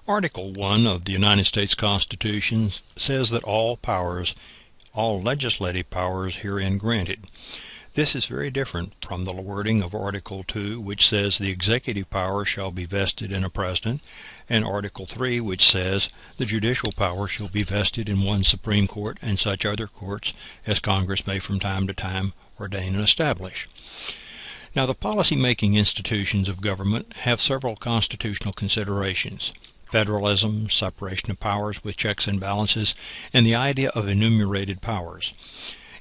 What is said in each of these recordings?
Article 1 of the United States Constitution says that all legislative powers herein granted. This is very different from the wording of Article 2, which says the executive power shall be vested in a president, and Article 3, which says the judicial power shall be vested in one Supreme Court and such other courts as Congress may from time to time ordain and establish. Now, the policy-making institutions of government have several constitutional considerations: federalism, separation of powers with checks and balances, and the idea of enumerated powers.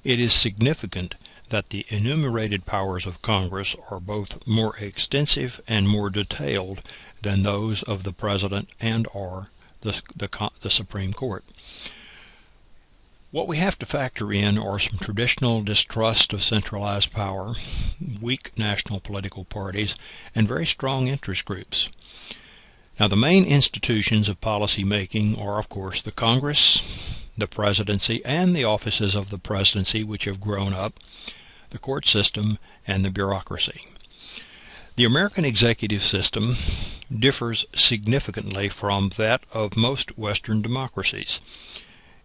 It is significant that the enumerated powers of Congress are both more extensive and more detailed than those of the President and or the Supreme Court. What we have to factor in are some traditional distrust of centralized power, weak national political parties, and very strong interest groups. Now, the main institutions of policy making are, of course, the Congress, the presidency, and the offices of the presidency which have grown up, the court system, and the bureaucracy. The American executive system differs significantly from that of most Western democracies.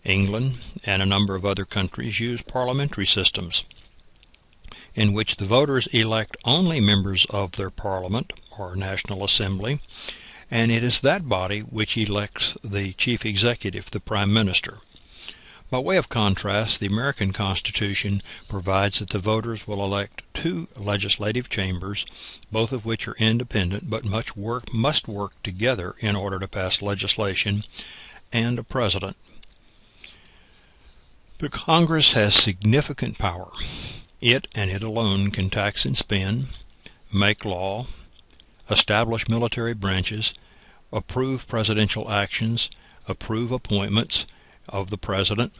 England and a number of other countries use parliamentary systems, in which the voters elect only members of their parliament or National Assembly, and it is that body which elects the chief executive, the Prime Minister. By way of contrast, the American Constitution provides that the voters will elect two legislative chambers, both of which are independent but must work together in order to pass legislation, and a president. The Congress has significant power. It and it alone can tax and spend, make law, establish military branches, approve presidential actions, approve appointments of the president,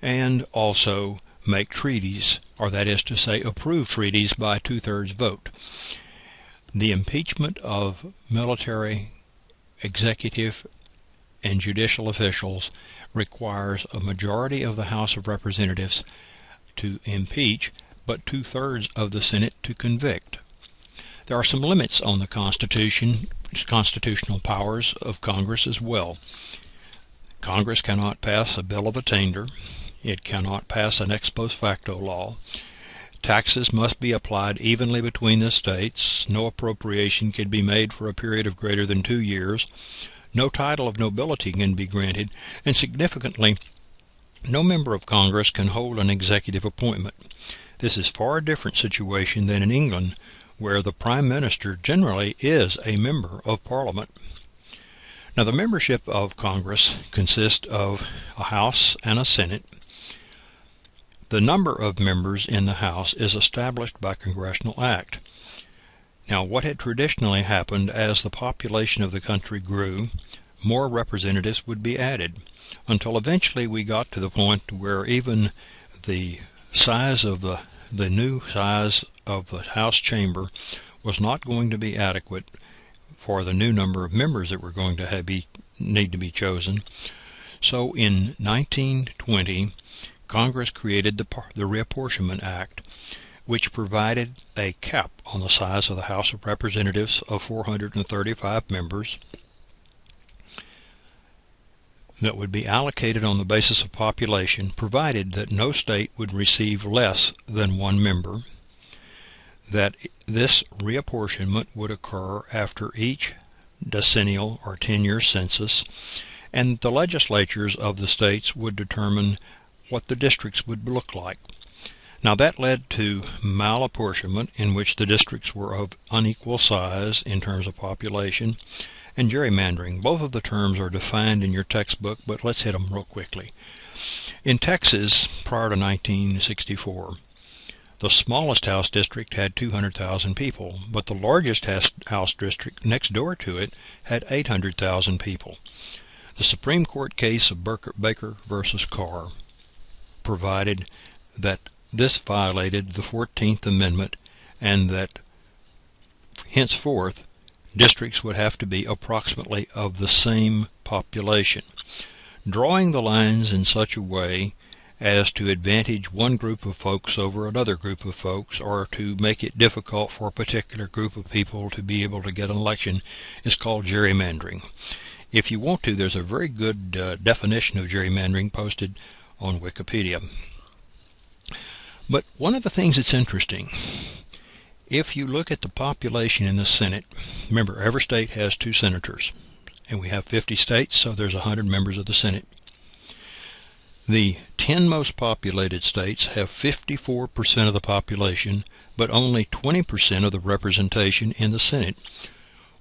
and also make treaties, or that is to say, approve treaties by two-thirds vote. The impeachment of military, executive, and judicial officials requires a majority of the House of Representatives to impeach, but two-thirds of the Senate to convict. There are some limits on the constitutional powers of Congress as well. Congress cannot pass a bill of attainder. It cannot pass an ex post facto law. Taxes must be applied evenly between the states. No appropriation can be made for a period of greater than 2 years. No title of nobility can be granted, and significantly, no member of Congress can hold an executive appointment. This is far a different situation than in England, where the Prime Minister generally is a member of Parliament. Now, the membership of Congress consists of a House and a Senate. The number of members in the House is established by Congressional Act. Now, what had traditionally happened as the population of the country grew, more representatives would be added, until eventually we got to the point where even the size of the new size of the House chamber was not going to be adequate for the new number of members that were going to need to be chosen. So in 1920, Congress created the Reapportionment Act, which provided a cap on the size of the House of Representatives of 435 members that would be allocated on the basis of population, provided that no state would receive less than one member, that this reapportionment would occur after each decennial or 10-year census, and the legislatures of the states would determine what the districts would look like. Now, that led to malapportionment, in which the districts were of unequal size in terms of population, and gerrymandering. Both of the terms are defined in your textbook, but let's hit them real quickly. In Texas, prior to 1964, the smallest House district had 200,000 people, but the largest House district next door to it had 800,000 people. The Supreme Court case of Baker versus Carr provided that this violated the 14th Amendment, and that henceforth districts would have to be approximately of the same population, drawing the lines in such a way as to advantage one group of folks over another group of folks, or to make it difficult for a particular group of people to be able to get an election, is called gerrymandering. If you want to, there's a very good definition of gerrymandering posted on Wikipedia. But one of the things that's interesting, if you look at the population in the Senate, remember every state has 2 senators, and we have 50 states, so there's 100 members of the Senate. The 10 most populated states have 54% of the population, but only 20% of the representation in the Senate,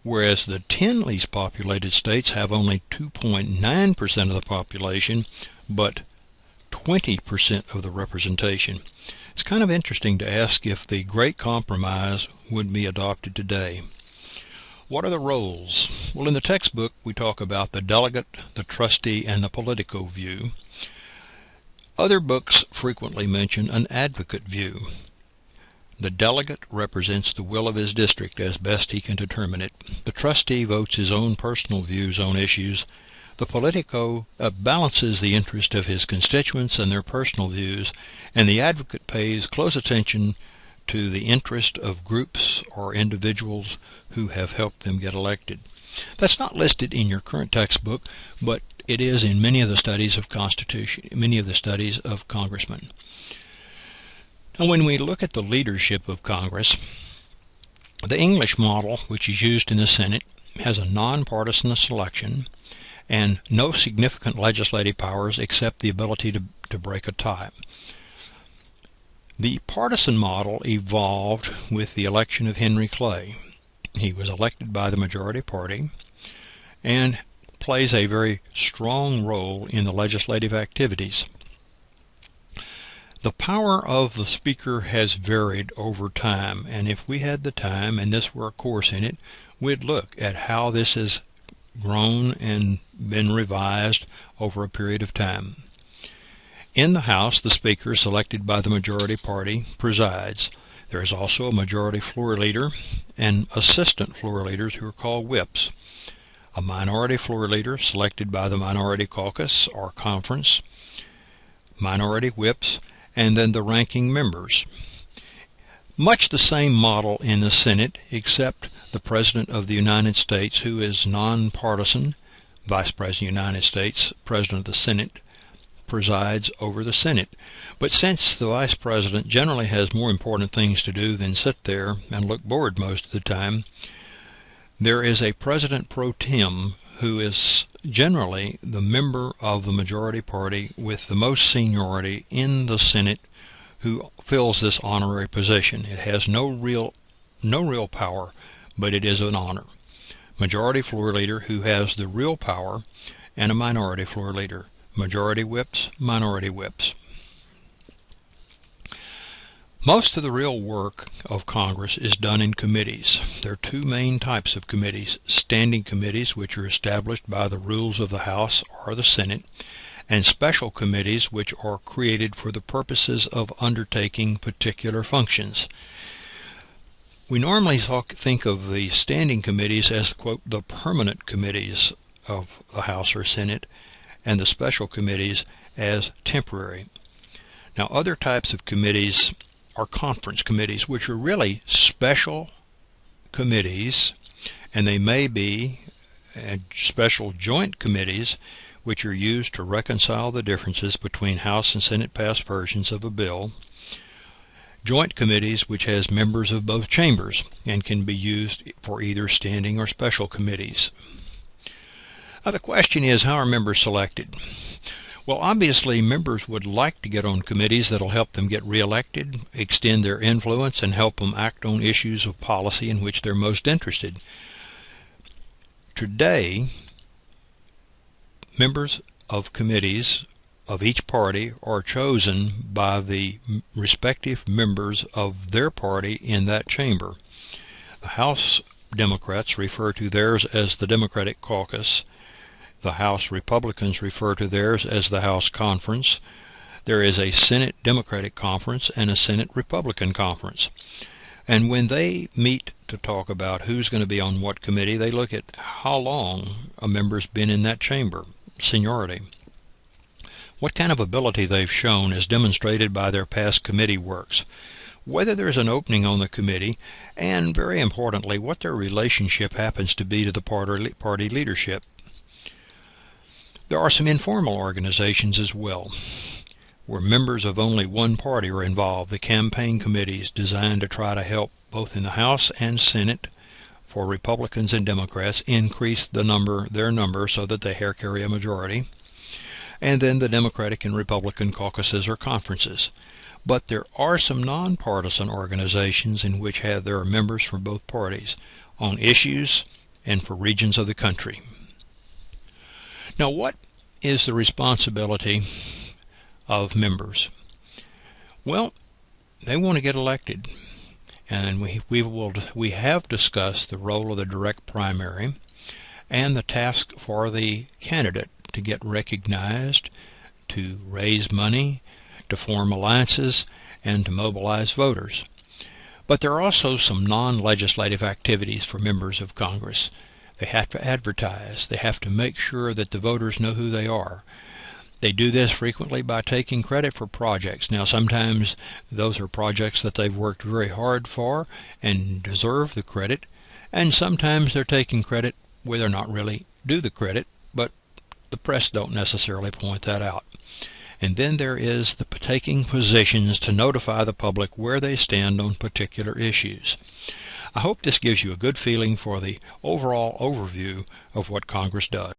whereas the 10 least populated states have only 2.9% of the population, but 20% of the representation. It's kind of interesting to ask if the Great Compromise would be adopted today. What are the roles? Well, in the textbook we talk about the delegate, the trustee, and the politico view. Other books frequently mention an advocate view. The delegate represents the will of his district as best he can determine it. The trustee votes his own personal views on issues. The politico balances the interest of his constituents and their personal views, and the advocate pays close attention to the interest of groups or individuals who have helped them get elected. That's not listed in your current textbook, but it is in many of the studies of Constitution, many of the studies of congressmen. Now, when we look at the leadership of Congress, the English model, which is used in the Senate, has a nonpartisan selection and no significant legislative powers except the ability to break a tie. The partisan model evolved with the election of Henry Clay. He was elected by the majority party and plays a very strong role in the legislative activities. The power of the Speaker has varied over time, and if we had the time, and this were a course in it, we'd look at how this has grown and been revised over a period of time. In the House, the Speaker, selected by the majority party, presides. There is also a majority floor leader and assistant floor leaders who are called whips. A minority floor leader selected by the minority caucus or conference, minority whips, and then the ranking members. Much the same model in the Senate, except the President of the United States, who is nonpartisan, Vice President of the United States, President of the Senate, presides over the Senate. But since the Vice President generally has more important things to do than sit there and look bored most of the time, there is a President pro tem who is generally the member of the majority party with the most seniority in the Senate who fills this honorary position. It has no real power, but it is an honor. Majority floor leader who has the real power, and a minority floor leader. Majority whips, minority whips. Most of the real work of Congress is done in committees. There are 2 main types of committees: standing committees, which are established by the rules of the House or the Senate, and special committees, which are created for the purposes of undertaking particular functions. We normally think of the standing committees as, quote, the permanent committees of the House or Senate, and the special committees as temporary. Now, other types of committees are conference committees, which are really special committees, and they may be special joint committees, which are used to reconcile the differences between House and Senate passed versions of a bill. Joint committees, which has members of both chambers and can be used for either standing or special committees. Now, the question is, how are members selected? Well, obviously, members would like to get on committees that will help them get reelected, extend their influence, and help them act on issues of policy in which they're most interested. Today, members of committees of each party are chosen by the respective members of their party in that chamber. The House Democrats refer to theirs as the Democratic Caucus. The House Republicans refer to theirs as the House Conference. There is a Senate Democratic Conference and a Senate Republican Conference. And when they meet to talk about who's going to be on what committee, they look at how long a member's been in that chamber, seniority. What kind of ability they've shown is demonstrated by their past committee works, whether there's an opening on the committee, and very importantly, what their relationship happens to be to the party leadership. There are some informal organizations as well, where members of only one party are involved. The campaign committees designed to try to help both in the House and Senate for Republicans and Democrats increase their number so that they carry a majority. And then the Democratic and Republican caucuses or conferences. But there are some nonpartisan organizations in which there are members from both parties on issues and for regions of the country. Now, what is the responsibility of members? Well, they want to get elected, and we have discussed the role of the direct primary and the task for the candidate to get recognized, to raise money, to form alliances, and to mobilize voters. But there are also some non-legislative activities for members of Congress. They have to advertise. They have to make sure that the voters know who they are. They do this frequently by taking credit for projects. Now, sometimes those are projects that they've worked very hard for and deserve the credit, and sometimes they're taking credit where they're not really due the credit, but the press don't necessarily point that out. And then there is the taking positions to notify the public where they stand on particular issues. I hope this gives you a good feeling for the overall overview of what Congress does.